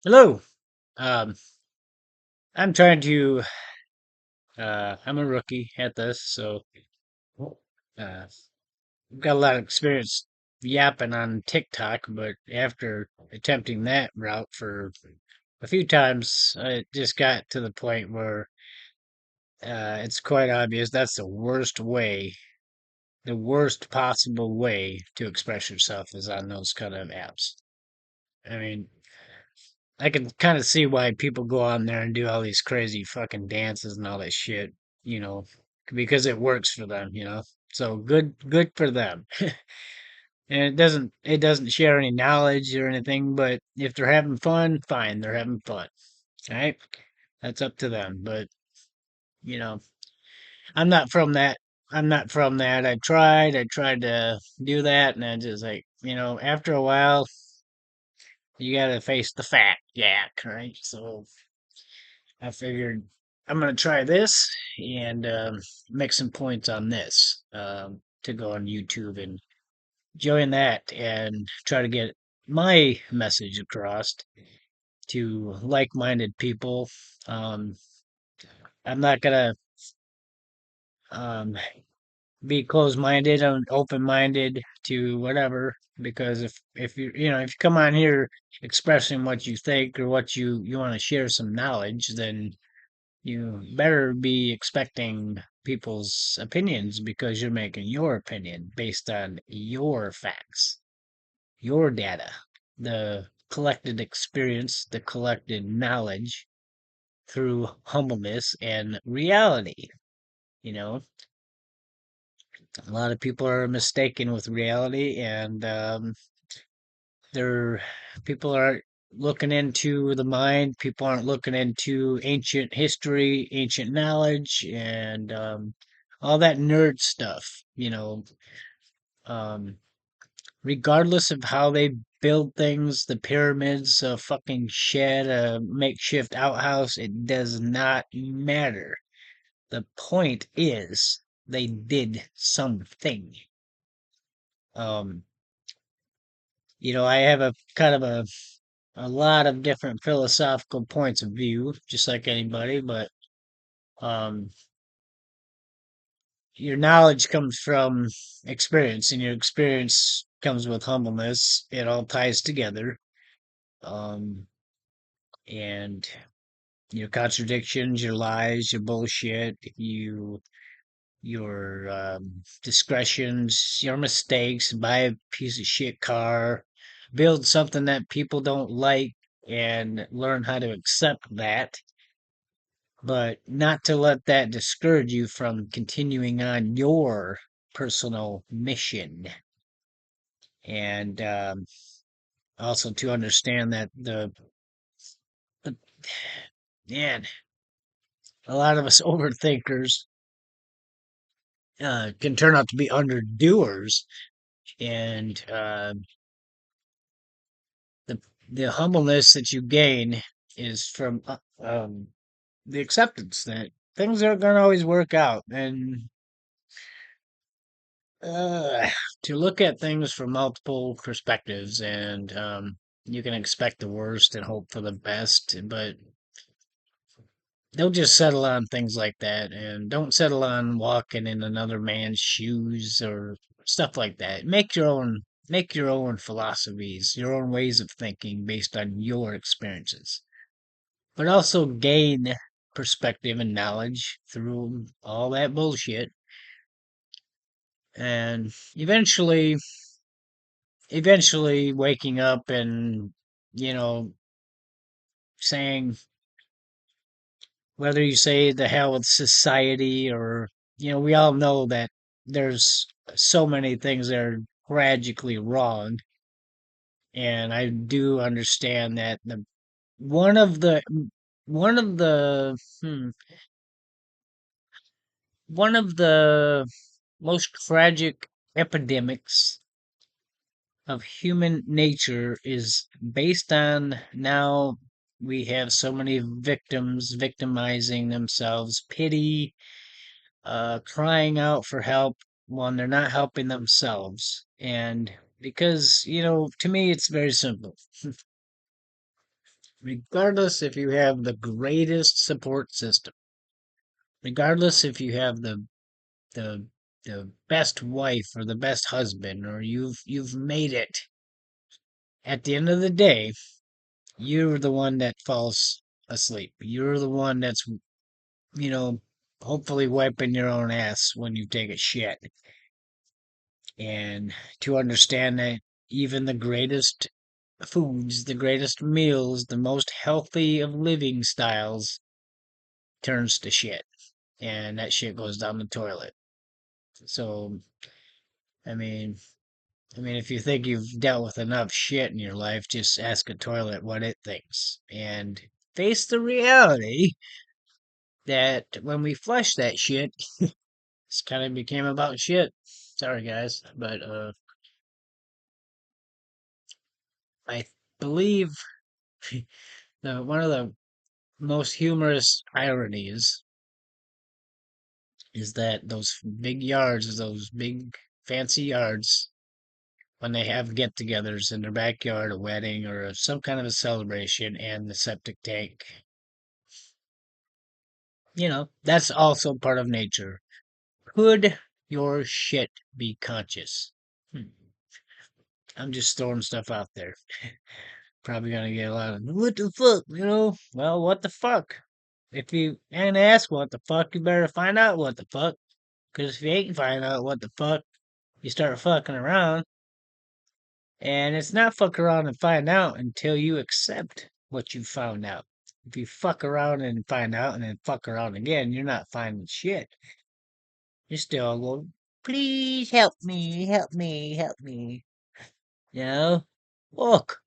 Hello. Um, I'm trying to. I'm a rookie at this, so uh, got a lot of experience yapping on TikTok. But after attempting that route for a few times, it just got to the point where it's quite obvious that's the worst possible way to express yourself is on those kind of apps. I mean, I can kind of see why people go on there and do all these crazy fucking dances and all that shit, you know, because it works for them. So good for them. And it doesn't share any knowledge or anything, but if they're having fun, fine, they're having fun. Right? That's up to them. But, you know, I'm not from that. I'm not from that. I tried to do that and I just like, after a while you gotta face the fact, yeah, right? So I figured I'm gonna try this and make some points on this to go on YouTube and join that and try to get my message across to like-minded people. Um, I'm not gonna um, be closed-minded and open-minded to whatever because if if you come on here expressing what you think or what you want to share some knowledge, then you better be expecting people's opinions because you're making your opinion based on your facts, your data, the collected experience, the collected knowledge through humbleness and reality. You know, a lot of people are mistaken with reality, and they're people aren't looking into the mind. People aren't looking into ancient history, ancient knowledge, and all that nerd stuff. Um, regardless of how they build things, the pyramids, a fucking shed, a makeshift outhouse, it does not matter. The point is they did something. Um, I have a kind of a lot of different philosophical points of view, just like anybody, but um, your knowledge comes from experience, and your experience comes with humbleness. It all ties together. Um, and your contradictions, your lies, your bullshit, your discretions, your mistakes, buy a piece of shit car, build something that people don't like, and learn how to accept that, but not to let that discourage you from continuing on your personal mission. And also to understand that the man, a lot of us overthinkers can turn out to be underdoers, and the the humbleness that you gain is from the acceptance that things aren't going to always work out, and uh, to look at things from multiple perspectives, and you can expect the worst and hope for the best, but don't just settle on things like that, and don't settle on walking in another man's shoes or stuff like that. Make your own philosophies, your own ways of thinking based on your experiences, but also gain perspective and knowledge through all that bullshit, and eventually waking up and you know saying, whether you say the hell with society, or we all know that there's so many things that are tragically wrong, and I do understand that the one of the one of the one of the most tragic epidemics of human nature is based on, now we have so many victims victimizing themselves, pity, crying out for help when they're not helping themselves. And because, to me, it's very simple. regardless if you have the greatest support system, regardless if you have the the best wife or the best husband or you've made it, at the end of the day, you're the one that falls asleep. You're the one that's, you know, hopefully wiping your own ass when you take a shit. And to understand that even the greatest foods, the greatest meals, the most healthy of living styles turns to shit. And that shit goes down the toilet. So, I mean, if you think you've dealt with enough shit in your life, just ask a toilet what it thinks. And face the reality that when we flush that shit, this kind of became about shit. Sorry, guys. But I believe one of the most humorous ironies is that those big fancy yards, when they have get togethers in their backyard, a wedding, or some kind of a celebration, and the septic tank, that's also part of nature. Could your shit be conscious? Hmm. I'm just throwing stuff out there. Probably gonna get a lot of what the fuck, Well, what the fuck? If you ain't ask what the fuck, you better find out what the fuck. Because if you ain't find out what the fuck, you start fucking around. And it's not fuck around and find out until you accept what you found out. If you fuck around and find out and then fuck around again, you're not finding shit. You're still going, please help me, help me, help me. You know? Look,